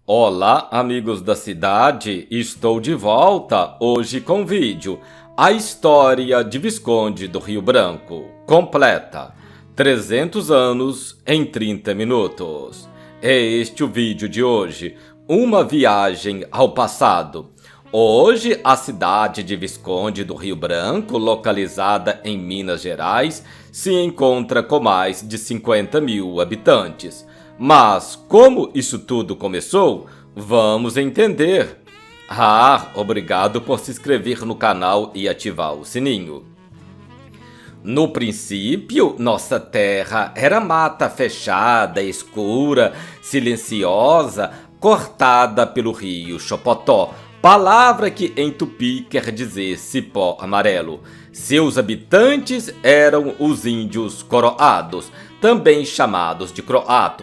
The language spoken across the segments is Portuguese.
Olá, amigos da cidade, estou de volta hoje com vídeo A História de Visconde do Rio Branco, completa, 300 anos em 30 minutos. É este o vídeo de hoje, uma viagem ao passado. Hoje, a cidade de Visconde do Rio Branco, localizada em Minas Gerais, se encontra com mais de 50 mil habitantes. Mas como isso tudo começou? Vamos entender. Obrigado por se inscrever no canal e ativar o sininho. No princípio, nossa terra era mata fechada, escura, silenciosa, cortada pelo rio Chopotó, palavra que em tupi quer dizer cipó amarelo. Seus habitantes eram os índios coroados, também chamados de croato.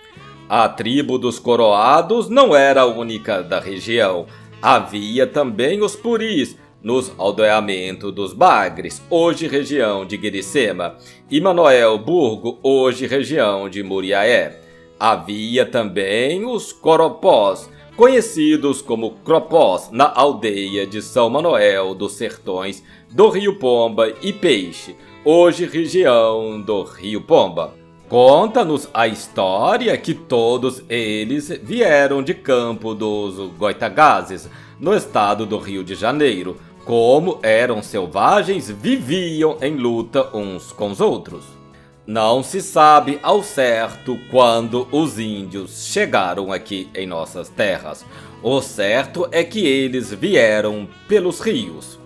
A tribo dos coroados não era a única da região. Havia também os puris, nos aldeamentos dos Bagres, hoje região de Guiricema, e Manoel Burgo, hoje região de Muriaé. Havia também os coropós, conhecidos como cropós, na aldeia de São Manuel dos Sertões, do Rio Pomba e Peixe, hoje região do Rio Pomba. Conta-nos a história que todos eles vieram de Campo dos Goitacazes, no estado do Rio de Janeiro. Como eram selvagens, viviam em luta uns com os outros. Não se sabe ao certo quando os índios chegaram aqui em nossas terras. O certo é que eles vieram pelos rios,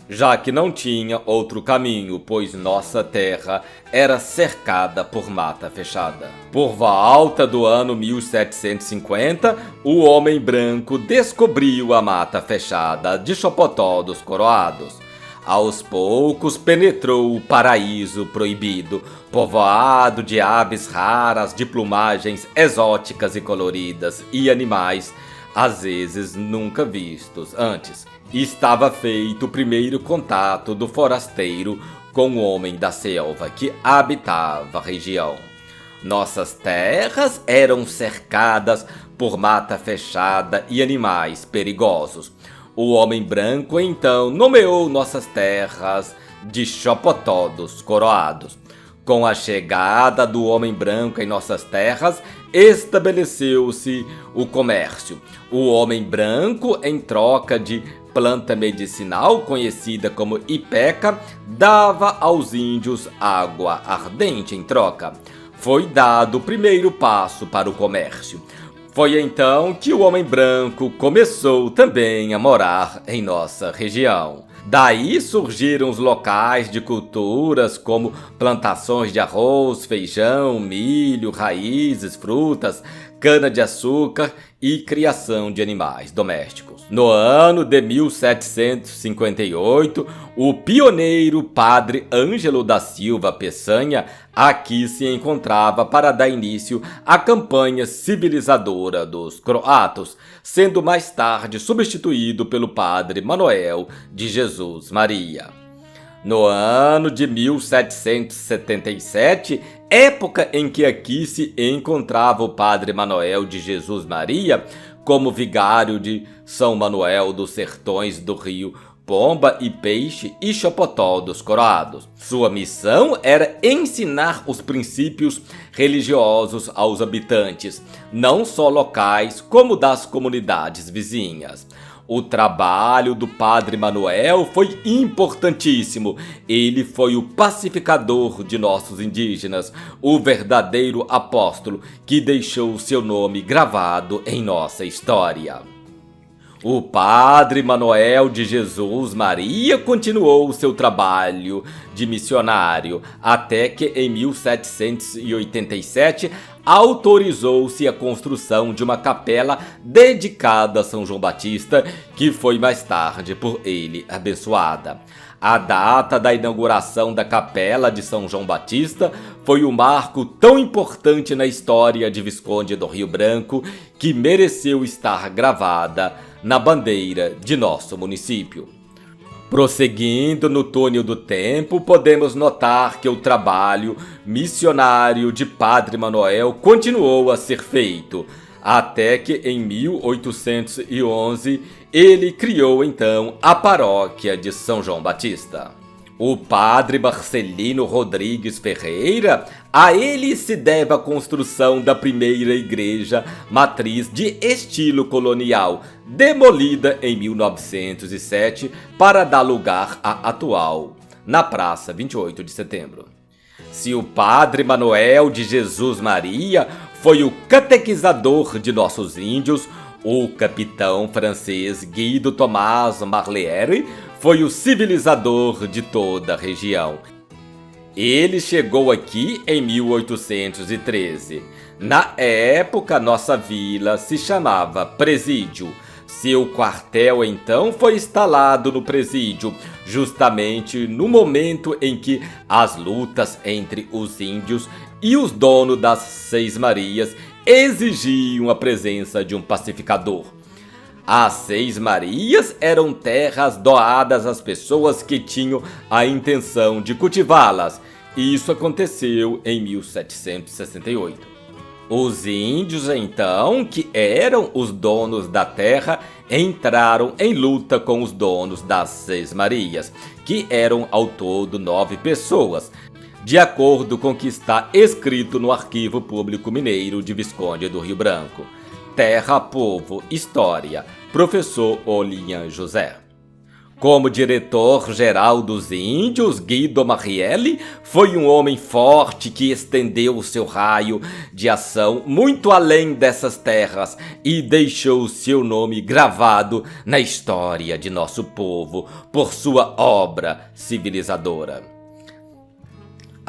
já que não tinha outro caminho, pois nossa terra era cercada por mata fechada. Por volta do ano 1750, o homem branco descobriu a mata fechada de Chopotó dos Coroados. Aos poucos penetrou o paraíso proibido, povoado de aves raras, de plumagens exóticas e coloridas, e animais às vezes nunca vistos antes. Estava feito o primeiro contato do forasteiro com o homem da selva que habitava a região. Nossas terras eram cercadas por mata fechada e animais perigosos. O homem branco então nomeou nossas terras de Chopotó dos Coroados. Com a chegada do homem branco em nossas terras, estabeleceu-se o comércio. O homem branco, em troca de planta medicinal conhecida como ipeca, dava aos índios água ardente em troca. Foi dado o primeiro passo para o comércio. Foi então que o homem branco começou também a morar em nossa região. Daí surgiram os locais de culturas como plantações de arroz, feijão, milho, raízes, frutas, cana-de-açúcar e criação de animais domésticos. No ano de 1758, o pioneiro padre Ângelo da Silva Peçanha aqui se encontrava para dar início à campanha civilizadora dos croatos, sendo mais tarde substituído pelo padre Manoel de Jesus Maria. No ano de 1777, época em que aqui se encontrava o padre Manoel de Jesus Maria como vigário de São Manuel dos Sertões do Rio Pomba e Peixe e Chopotó dos Coroados. Sua missão era ensinar os princípios religiosos aos habitantes, não só locais, como das comunidades vizinhas. O trabalho do padre Manoel foi importantíssimo. Ele foi o pacificador de nossos indígenas, o verdadeiro apóstolo que deixou seu nome gravado em nossa história. O padre Manoel de Jesus Maria continuou seu trabalho de missionário até que em 1787 autorizou-se a construção de uma capela dedicada a São João Batista, que foi mais tarde por ele abençoada. A data da inauguração da Capela de São João Batista foi um marco tão importante na história de Visconde do Rio Branco que mereceu estar gravada na bandeira de nosso município. Prosseguindo no túnel do tempo, podemos notar que o trabalho missionário de Padre Manoel continuou a ser feito. até que em 1811 ele criou então a paróquia de São João Batista. O padre Marcelino Rodrigues Ferreira, a ele se deve a construção da primeira igreja matriz de estilo colonial, demolida em 1907 para dar lugar à atual, na Praça 28 de Setembro. Se o padre Manoel de Jesus Maria foi o catequizador de nossos índios, o capitão francês Guido Tomás Marliere foi o civilizador de toda a região. Ele chegou aqui em 1813. Na época, nossa vila se chamava Presídio. Seu quartel, então, foi instalado no presídio, justamente no momento em que as lutas entre os índios e os donos das Seis Marias exigiam a presença de um pacificador. As Seis Marias eram terras doadas às pessoas que tinham a intenção de cultivá-las. Isso aconteceu em 1768. Os índios, então, que eram os donos da terra, entraram em luta com os donos das Seis Marias, que eram ao todo 9 pessoas, de acordo com o que está escrito no Arquivo Público Mineiro de Visconde do Rio Branco. Terra, Povo, História, professor Olian José. Como diretor-geral dos índios, Guido Marrielli foi um homem forte que estendeu o seu raio de ação muito além dessas terras e deixou seu nome gravado na história de nosso povo por sua obra civilizadora.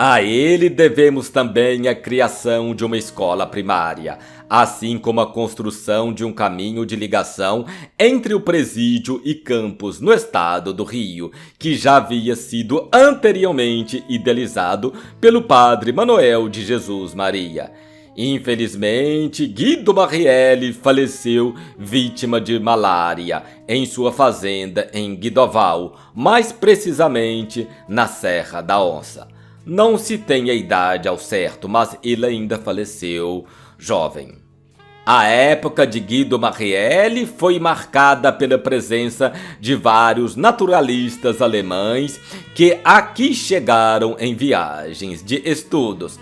A ele devemos também a criação de uma escola primária, assim como a construção de um caminho de ligação entre o presídio e Campos, no estado do Rio, que já havia sido anteriormente idealizado pelo padre Manoel de Jesus Maria. Infelizmente, Guido Marrielli faleceu vítima de malária em sua fazenda em Guidoval, mais precisamente na Serra da Onça. Não se tem a idade ao certo, mas ele ainda faleceu jovem. A época de Guido Marrielli foi marcada pela presença de vários naturalistas alemães que aqui chegaram em viagens de estudos.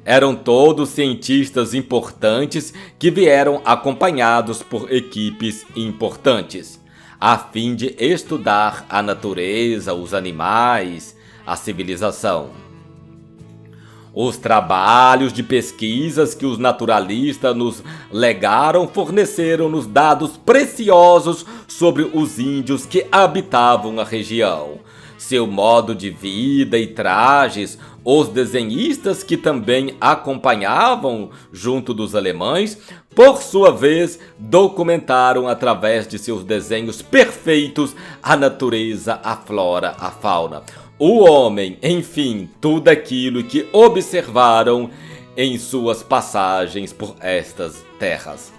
Eram todos cientistas importantes que vieram acompanhados por equipes importantes, a fim de estudar a natureza, os animais, a civilização. Os trabalhos de pesquisas que os naturalistas nos legaram forneceram-nos dados preciosos sobre os índios que habitavam a região, seu modo de vida e trajes. Os desenhistas que também acompanhavam junto dos alemães, por sua vez, documentaram através de seus desenhos perfeitos a natureza, a flora, a fauna, o homem, enfim, tudo aquilo que observaram em suas passagens por estas terras.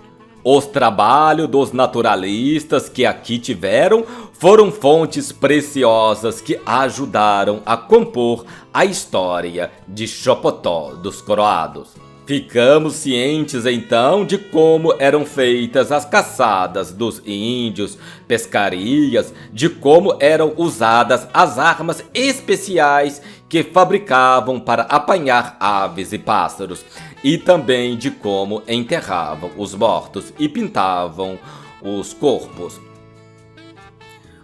Os trabalhos dos naturalistas que aqui tiveram foram fontes preciosas que ajudaram a compor a história de Chopotó dos Coroados. Ficamos cientes então de como eram feitas as caçadas dos índios, pescarias, de como eram usadas as armas especiais que fabricavam para apanhar aves e pássaros, e também de como enterravam os mortos e pintavam os corpos.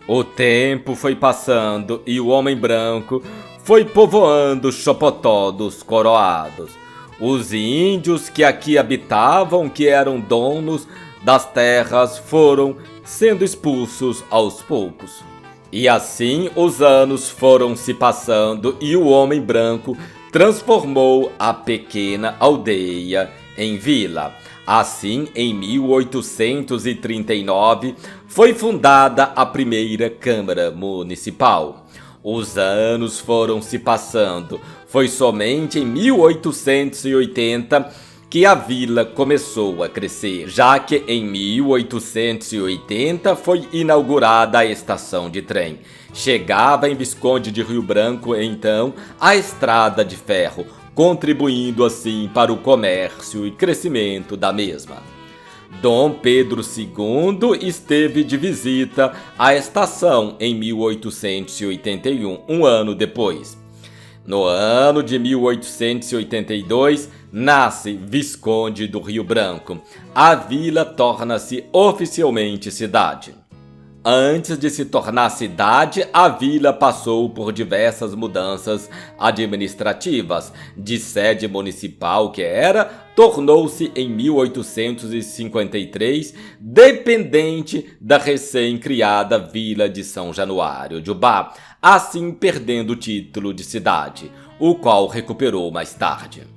O tempo foi passando e o homem branco foi povoando Chopotó dos Coroados. Os índios que aqui habitavam, que eram donos das terras, foram sendo expulsos aos poucos. E assim os anos foram se passando e o homem branco transformou a pequena aldeia em vila. Assim, em 1839, foi fundada a primeira Câmara Municipal. Os anos foram se passando. Foi somente em 1880 que a vila começou a crescer, já que em 1880 foi inaugurada a estação de trem. Chegava em Visconde de Rio Branco, então, a estrada de ferro, contribuindo assim para o comércio e crescimento da mesma. Dom Pedro II esteve de visita à estação em 1881, um ano depois. No ano de 1882, nasce Visconde do Rio Branco. A vila torna-se oficialmente cidade. Antes de se tornar cidade, a vila passou por diversas mudanças administrativas. De sede municipal que era, tornou-se em 1853 dependente da recém-criada Vila de São Januário de Ubá, assim perdendo o título de cidade, o qual recuperou mais tarde.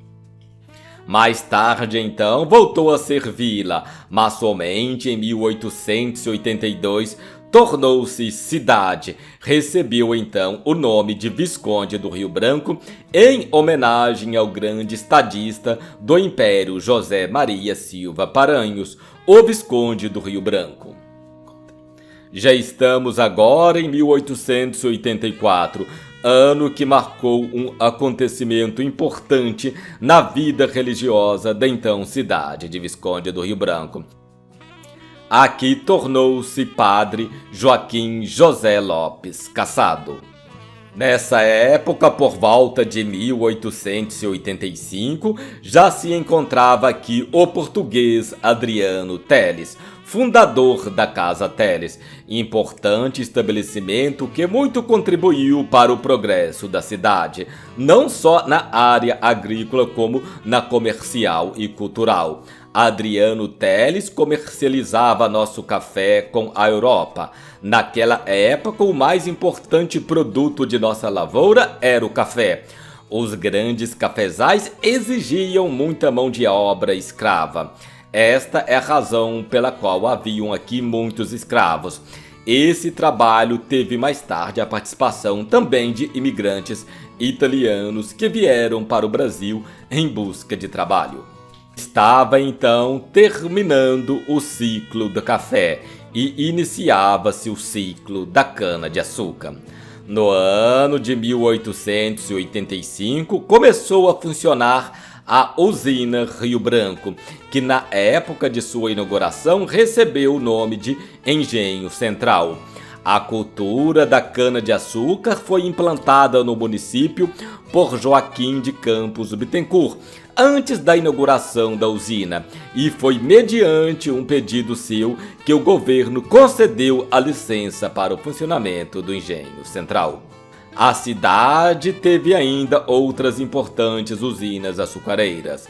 Mais tarde, então, voltou a ser vila, mas somente em 1882 tornou-se cidade. Recebeu, então, o nome de Visconde do Rio Branco em homenagem ao grande estadista do Império José Maria Silva Paranhos, o Visconde do Rio Branco. Já estamos agora em 1884, ano que marcou um acontecimento importante na vida religiosa da então cidade de Visconde do Rio Branco. Aqui tornou-se padre Joaquim José Lopes Cassado. Nessa época, por volta de 1885, já se encontrava aqui o português Adriano Teles, fundador da Casa Teles, importante estabelecimento que muito contribuiu para o progresso da cidade, não só na área agrícola como na comercial e cultural. Adriano Teles comercializava nosso café com a Europa. Naquela época, o mais importante produto de nossa lavoura era o café. Os grandes cafezais exigiam muita mão de obra escrava. Esta é a razão pela qual haviam aqui muitos escravos. Esse trabalho teve mais tarde a participação também de imigrantes italianos que vieram para o Brasil em busca de trabalho. Estava então terminando o ciclo do café e iniciava-se o ciclo da cana-de-açúcar. No ano de 1885 começou a funcionar a usina Rio Branco, que na época de sua inauguração recebeu o nome de Engenho Central. A cultura da cana-de-açúcar foi implantada no município por Joaquim de Campos Bittencourt, antes da inauguração da usina, e foi mediante um pedido seu que o governo concedeu a licença para o funcionamento do Engenho Central. A cidade teve ainda outras importantes usinas açucareiras,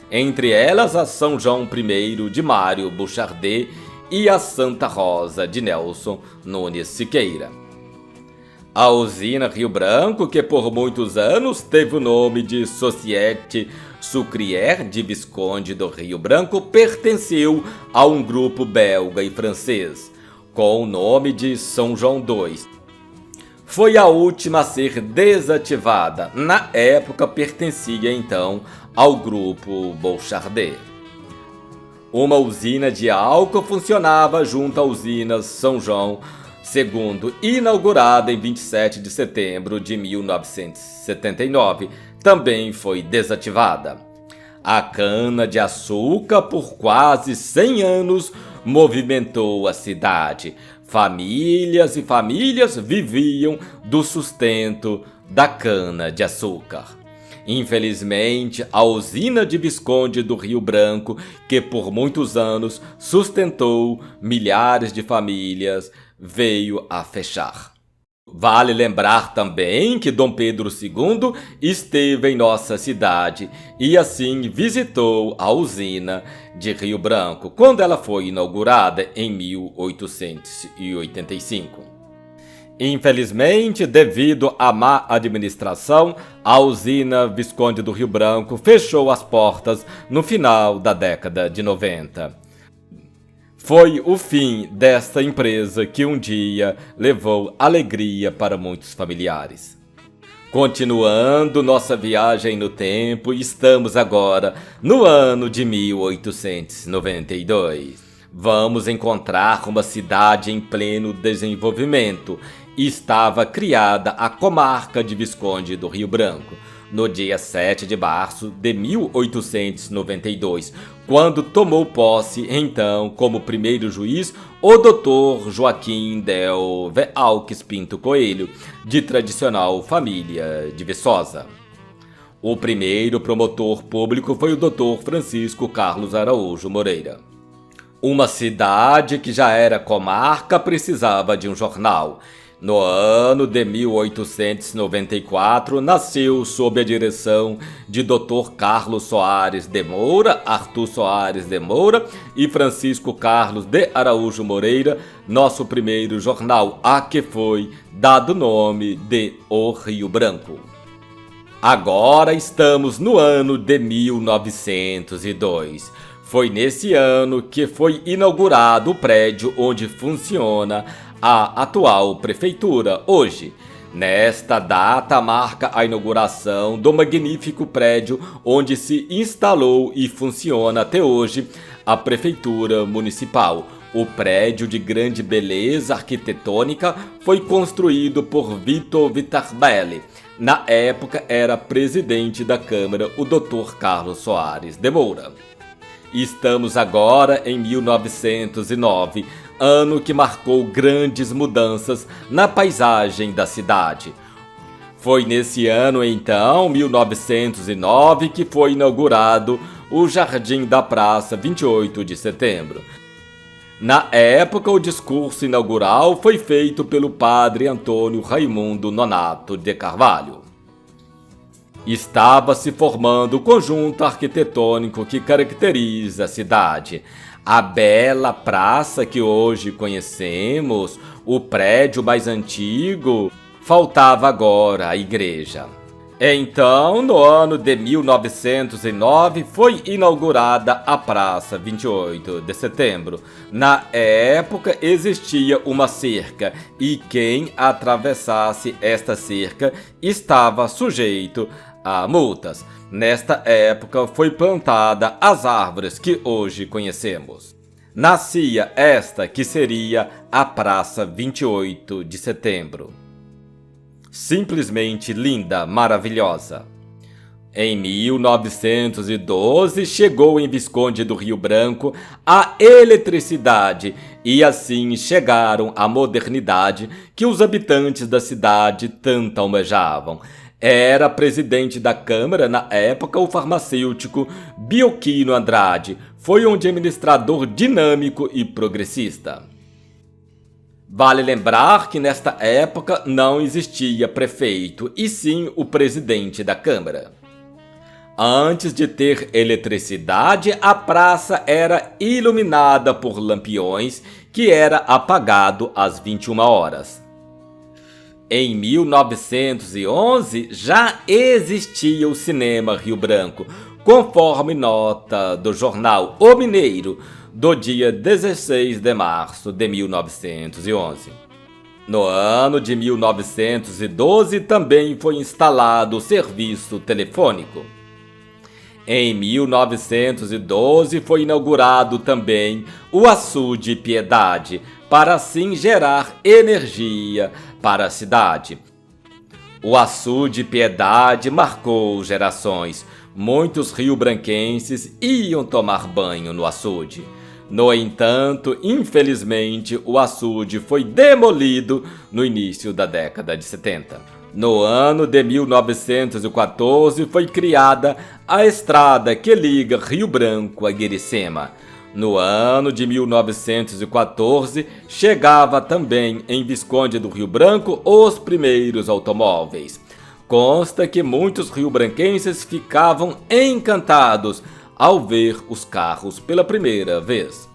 entre elas a São João I de Mário Bouchardet e a Santa Rosa de Nelson Nunes Siqueira. A usina Rio Branco, que por muitos anos teve o nome de Société Sucrière de Visconde do Rio Branco, pertenceu a um grupo belga e francês, com o nome de São João II. Foi a última a ser desativada. Na época pertencia então ao grupo Bouchardet. Uma usina de álcool funcionava junto à usina São João II, inaugurada em 27 de setembro de 1979, também foi desativada. A cana-de-açúcar, por quase 100 anos, movimentou a cidade. Famílias e famílias viviam do sustento da cana-de-açúcar. Infelizmente, a usina de Visconde do Rio Branco, que por muitos anos sustentou milhares de famílias, veio a fechar. Vale lembrar também que Dom Pedro II esteve em nossa cidade e assim visitou a usina de Rio Branco quando ela foi inaugurada em 1885. Infelizmente, devido à má administração, a usina Visconde do Rio Branco fechou as portas no final da década de 90. Foi o fim desta empresa que um dia levou alegria para muitos familiares. Continuando nossa viagem no tempo, estamos agora no ano de 1892. Vamos encontrar uma cidade em pleno desenvolvimento. Estava criada a comarca de Visconde do Rio Branco. no dia 7 de março de 1892, quando tomou posse, então, como primeiro juiz, o Dr. Joaquim Del Alques Pinto Coelho, de tradicional família de Viçosa. O primeiro promotor público foi o Dr. Francisco Carlos Araújo Moreira. Uma cidade que já era comarca precisava de um jornal. No ano de 1894, nasceu sob a direção de Dr. Carlos Soares de Moura, Arthur Soares de Moura e Francisco Carlos de Araújo Moreira, nosso primeiro jornal, a que foi dado o nome de O Rio Branco. Agora estamos no ano de 1902. Foi nesse ano que foi inaugurado o prédio onde funciona a atual prefeitura hoje. Nesta data marca a inauguração do magnífico prédio onde se instalou e funciona até hoje a prefeitura municipal. O prédio, de grande beleza arquitetônica, foi construído por Vitor Vitarbelli. Na época era presidente da Câmara o Dr. Carlos Soares de Moura. Estamos agora em 1909, ano que marcou grandes mudanças na paisagem da cidade. Foi nesse ano, então, 1909, que foi inaugurado o Jardim da Praça 28 de Setembro. Na época, o discurso inaugural foi feito pelo padre Antônio Raimundo Nonato de Carvalho. Estava se formando o conjunto arquitetônico que caracteriza a cidade. A bela praça que hoje conhecemos, o prédio mais antigo, faltava agora a igreja. Então, no ano de 1909, foi inaugurada a Praça 28 de Setembro. Na época, existia uma cerca e quem atravessasse esta cerca estava sujeito a multas. Nesta época, foi plantada as árvores que hoje conhecemos. Nascia esta que seria a Praça 28 de Setembro. Simplesmente linda, maravilhosa. Em 1912, chegou em Visconde do Rio Branco a eletricidade e assim chegaram a modernidade que os habitantes da cidade tanto almejavam. Era presidente da Câmara na época o farmacêutico Bioquino Andrade. Foi um administrador dinâmico e progressista. Vale lembrar que nesta época não existia prefeito, e sim o presidente da Câmara. Antes de ter eletricidade, a praça era iluminada por lampiões, que era apagado às 21 horas. Em 1911, já existia o Cinema Rio Branco, conforme nota do jornal O Mineiro, do dia 16 de março de 1911. No ano de 1912 também foi instalado o serviço telefônico. Em 1912 foi inaugurado também o Açude Piedade, para assim gerar energia para a cidade. O Açude Piedade marcou gerações. Muitos rio-branquenses iam tomar banho no açude. No entanto, infelizmente, o açude foi demolido no início da década de 70. No ano de 1914, foi criada a estrada que liga Rio Branco a Guiricema. No ano de 1914, chegava também em Visconde do Rio Branco os primeiros automóveis. Consta que muitos rio-branquenses ficavam encantados ao ver os carros pela primeira vez.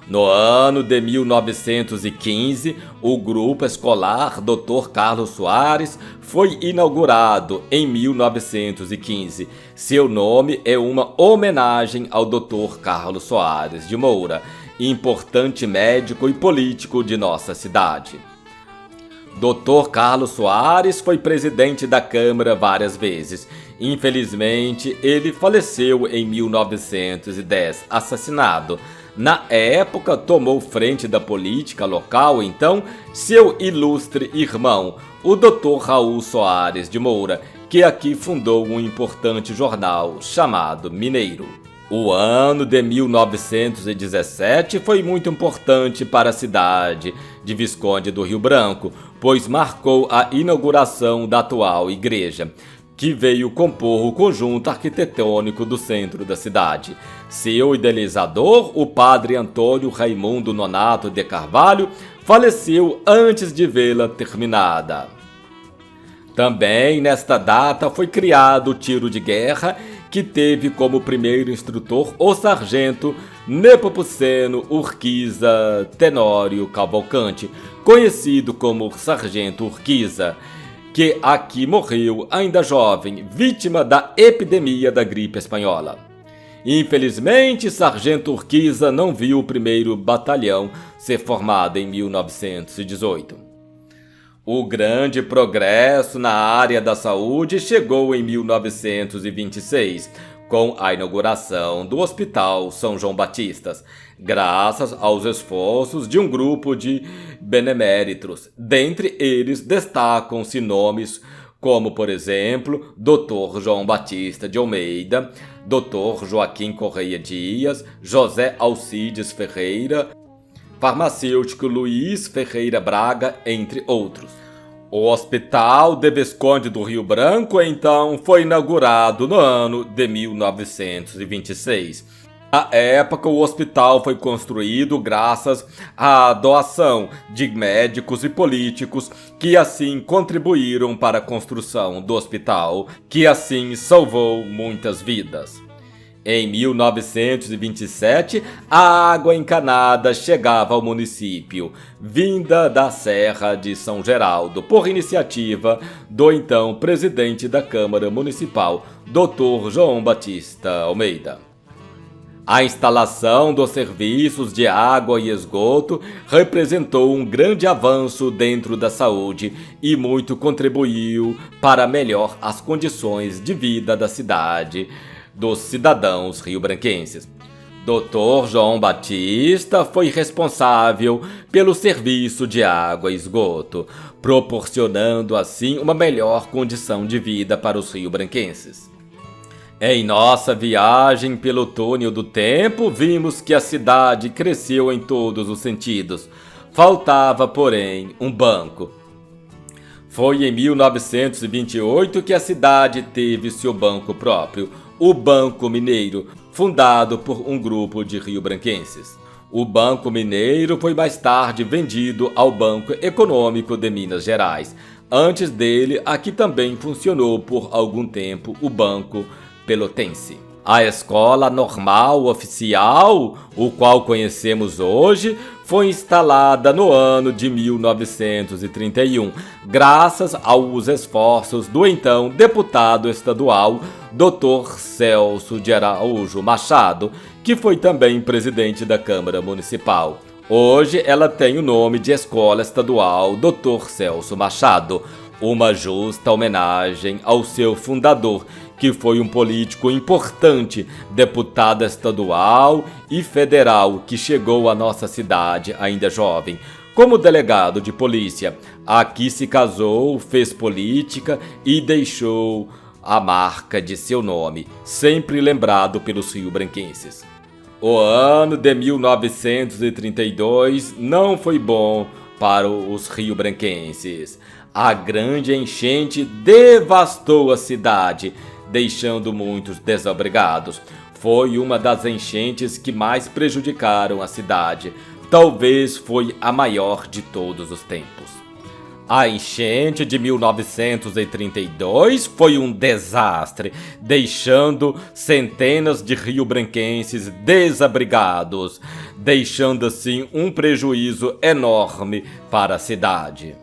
No ano de 1915, o grupo escolar Dr. Carlos Soares foi inaugurado em 1915. Seu nome é uma homenagem ao Dr. Carlos Soares de Moura, importante médico e político de nossa cidade. Dr. Carlos Soares foi presidente da Câmara várias vezes. Infelizmente, ele faleceu em 1910, assassinado. Na época, tomou frente da política local, então, seu ilustre irmão, o Dr. Raul Soares de Moura, que aqui fundou um importante jornal chamado Mineiro. O ano de 1917 foi muito importante para a cidade de Visconde do Rio Branco, pois marcou a inauguração da atual igreja, que veio compor o conjunto arquitetônico do centro da cidade. Seu idealizador, o padre Antônio Raimundo Nonato de Carvalho, faleceu antes de vê-la terminada. Também nesta data foi criado o tiro de guerra, que teve como primeiro instrutor o sargento Nepomuceno Urquiza Tenório Cavalcante, conhecido como Sargento Urquiza, que aqui morreu ainda jovem, vítima da epidemia da gripe espanhola. Infelizmente, Sargento Urquiza não viu o primeiro batalhão ser formado em 1918. O grande progresso na área da saúde chegou em 1926, com a inauguração do Hospital São João Batista, graças aos esforços de um grupo de beneméritos. Dentre eles destacam-se nomes como, por exemplo, Dr. João Batista de Almeida, Dr. Joaquim Correia Dias, José Alcides Ferreira, farmacêutico Luiz Ferreira Braga, entre outros. O Hospital de Visconde do Rio Branco, então, foi inaugurado no ano de 1926. Na época, o hospital foi construído graças à doação de médicos e políticos que assim contribuíram para a construção do hospital, que assim salvou muitas vidas. Em 1927, a água encanada chegava ao município, vinda da Serra de São Geraldo, por iniciativa do então presidente da Câmara Municipal, Dr. João Batista Almeida. A instalação dos serviços de água e esgoto representou um grande avanço dentro da saúde e muito contribuiu para melhorar as condições de vida da cidade dos cidadãos rio-branquenses. Dr. João Batista foi responsável pelo serviço de água e esgoto, proporcionando assim uma melhor condição de vida para os rio-branquenses. Em nossa viagem pelo túnel do tempo, vimos que a cidade cresceu em todos os sentidos. Faltava, porém, um banco. Foi em 1928 que a cidade teve seu banco próprio, o Banco Mineiro, fundado por um grupo de rio-branquenses. O Banco Mineiro foi mais tarde vendido ao Banco Econômico de Minas Gerais. Antes dele, aqui também funcionou por algum tempo o Banco Pelotense. A Escola Normal Oficial, o qual conhecemos hoje, foi instalada no ano de 1931, graças aos esforços do então deputado estadual Dr. Celso de Araújo Machado, que foi também presidente da Câmara Municipal. Hoje ela tem o nome de Escola Estadual Dr. Celso Machado, uma justa homenagem ao seu fundador, que foi um político importante, deputado estadual e federal, que chegou à nossa cidade ainda jovem. Como delegado de polícia, aqui se casou, fez política e deixou a marca de seu nome, sempre lembrado pelos rio-branquenses. O ano de 1932 não foi bom para os rio-branquenses. A grande enchente devastou a cidade, deixando muitos desabrigados. Foi uma das enchentes que mais prejudicaram a cidade. Talvez foi a maior de todos os tempos. A enchente de 1932 foi um desastre, deixando centenas de rio-branquenses desabrigados, deixando assim um prejuízo enorme para a cidade.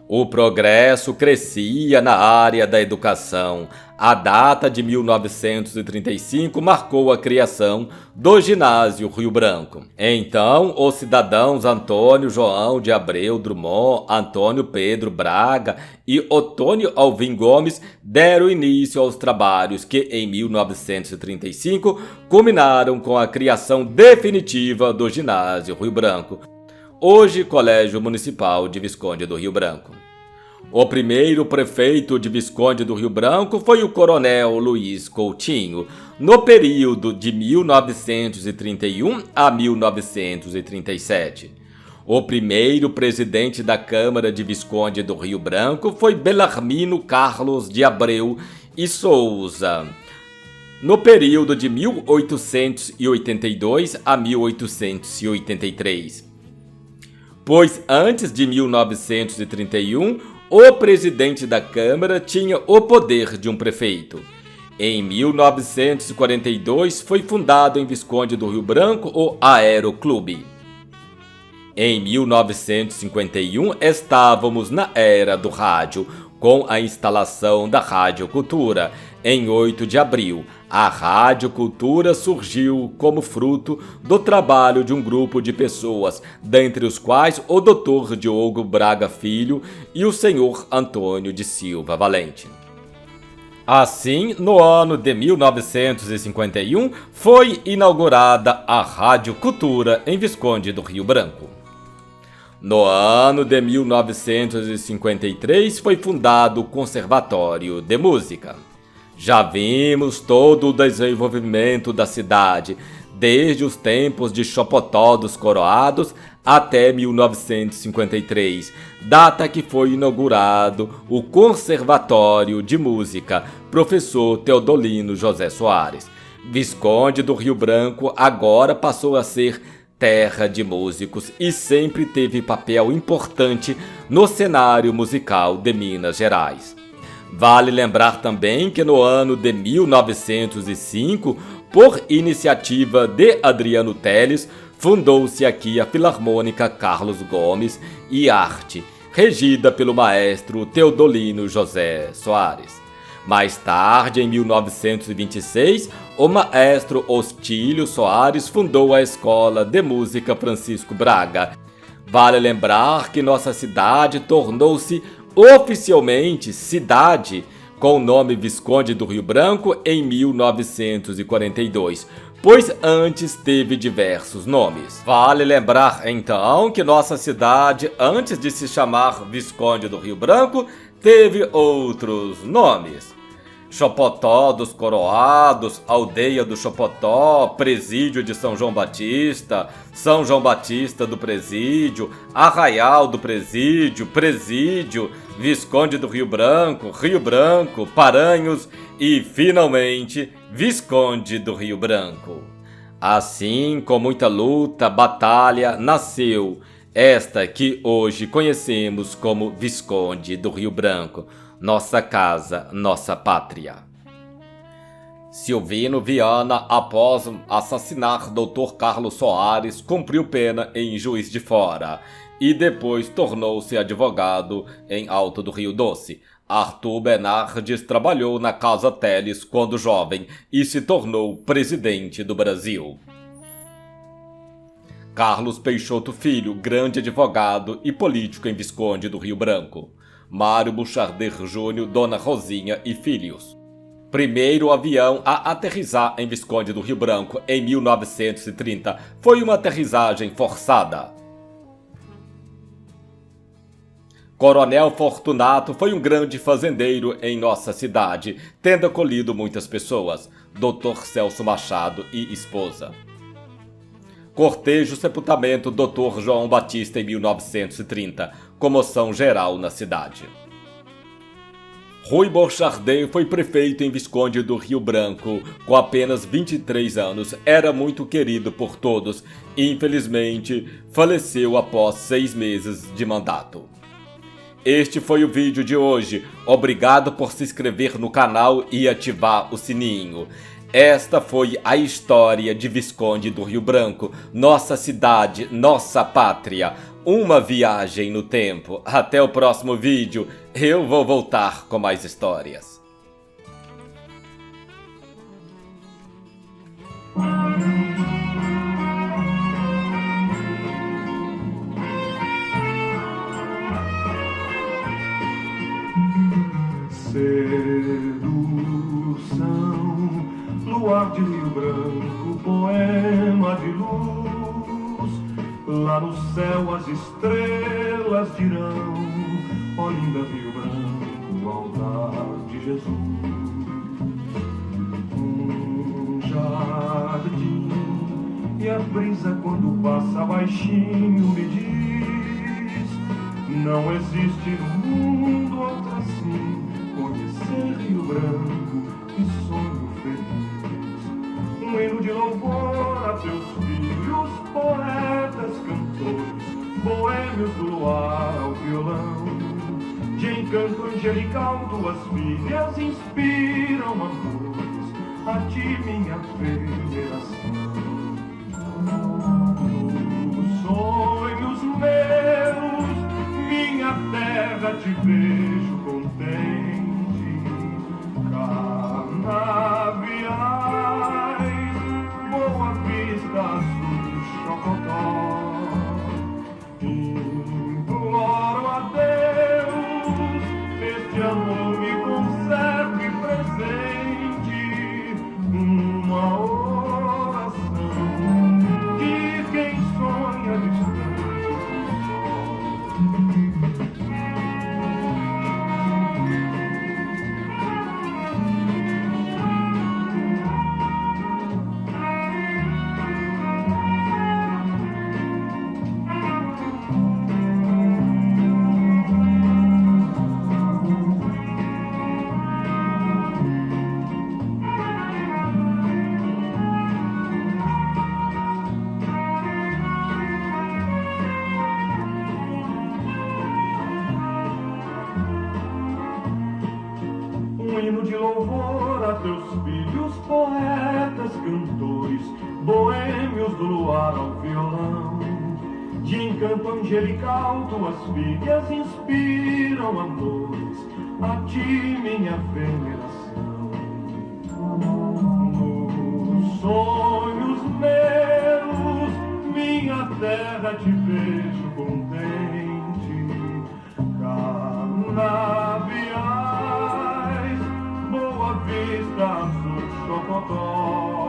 O progresso crescia na área da educação. A data de 1935 marcou a criação do Ginásio Rio Branco. Então, os cidadãos Antônio João de Abreu Drummond, Antônio Pedro Braga e Otônio Alvim Gomes deram início aos trabalhos que, em 1935, culminaram com a criação definitiva do Ginásio Rio Branco, hoje Colégio Municipal de Visconde do Rio Branco. O primeiro prefeito de Visconde do Rio Branco foi o Coronel Luiz Coutinho, no período de 1931 a 1937. O primeiro presidente da Câmara de Visconde do Rio Branco foi Belarmino Carlos de Abreu e Souza, no período de 1882 a 1883. Pois antes de 1931, o presidente da Câmara tinha o poder de um prefeito. Em 1942, foi fundado em Visconde do Rio Branco o Aeroclube. Em 1951, estávamos na era do rádio, com a instalação da Rádio Cultura. Em 8 de abril, a Rádio Cultura surgiu como fruto do trabalho de um grupo de pessoas, dentre os quais o Dr. Diogo Braga Filho e o Sr. Antônio de Silva Valente. Assim, no ano de 1951, foi inaugurada a Rádio Cultura em Visconde do Rio Branco. No ano de 1953, foi fundado o Conservatório de Música. Já vimos todo o desenvolvimento da cidade, desde os tempos de Chopotó dos Coroados até 1953, data que foi inaugurado o Conservatório de Música, professor Teodolino José Soares. Visconde do Rio Branco agora passou a ser terra de músicos e sempre teve papel importante no cenário musical de Minas Gerais. Vale lembrar também que no ano de 1905, por iniciativa de Adriano Teles, fundou-se aqui a Filarmônica Carlos Gomes e Arte, regida pelo maestro Teodolino José Soares. Mais tarde, em 1926, o maestro Ostílio Soares fundou a Escola de Música Francisco Braga. Vale lembrar que nossa cidade tornou-se oficialmente cidade com o nome Visconde do Rio Branco em 1942, pois antes teve diversos nomes. Vale lembrar então que nossa cidade, antes de se chamar Visconde do Rio Branco, teve outros nomes: Chopotó dos Coroados, Aldeia do Chopotó, Presídio de São João Batista, São João Batista do Presídio, Arraial do Presídio, Presídio, Visconde do Rio Branco, Paranhos e, finalmente, Visconde do Rio Branco. Assim, com muita luta, batalha, nasceu esta que hoje conhecemos como Visconde do Rio Branco, nossa casa, nossa pátria. Silvino Viana, após assassinar Dr. Carlos Soares, cumpriu pena em Juiz de Fora e depois tornou-se advogado em Alto do Rio Doce. Arthur Bernardes trabalhou na Casa Teles quando jovem e se tornou presidente do Brasil. Carlos Peixoto Filho, grande advogado e político em Visconde do Rio Branco. Mário Buchardet Júnior, Dona Rosinha e filhos. Primeiro avião a aterrissar em Visconde do Rio Branco em 1930 foi uma aterrissagem forçada. Coronel Fortunato foi um grande fazendeiro em nossa cidade, tendo acolhido muitas pessoas. Dr. Celso Machado e esposa. Cortejo sepultamento Dr. João Batista em 1930. Comoção geral na cidade. Rui Bochardet foi prefeito em Visconde do Rio Branco. Com apenas 23 anos, era muito querido por todos. Infelizmente, faleceu após 6 meses de mandato. Este foi o vídeo de hoje. Obrigado por se inscrever no canal e ativar o sininho. Esta foi a história de Visconde do Rio Branco, nossa cidade, nossa pátria. Uma viagem no tempo. Até o próximo vídeo. Eu vou voltar com mais histórias. Sedução, luar de Rio Branco, poema de luz. Lá no céu as estrelas dirão ó linda Rio Branco, altar de Jesus. Jardim, e a brisa quando passa baixinho me diz: não existe no mundo outro assim, conhecer Rio Branco, que sonho feliz. Um hino de louvor a teus filhos, poetas, cantores, boêmios do luar ao violão. De encanto angelical tuas filhas inspiram amores, a ti minha veneração. Nos sonhos meus, minha terra te vejo contente. Canaviais, Boa Vista, Sul, Chocotó. Imploro a Deus, este amor me conserve presente. Uma oração de quem sonha distante do sol. Um hino de louvor a teus filhos, poetas, cantores, boêmios do luar ao violão. De encanto angelical tuas filhas inspiram amores, a ti minha veneração. Nos sonhos meus, minha terra te vejo contente. Canaviais, Boa Vista, Sul, Chocotó.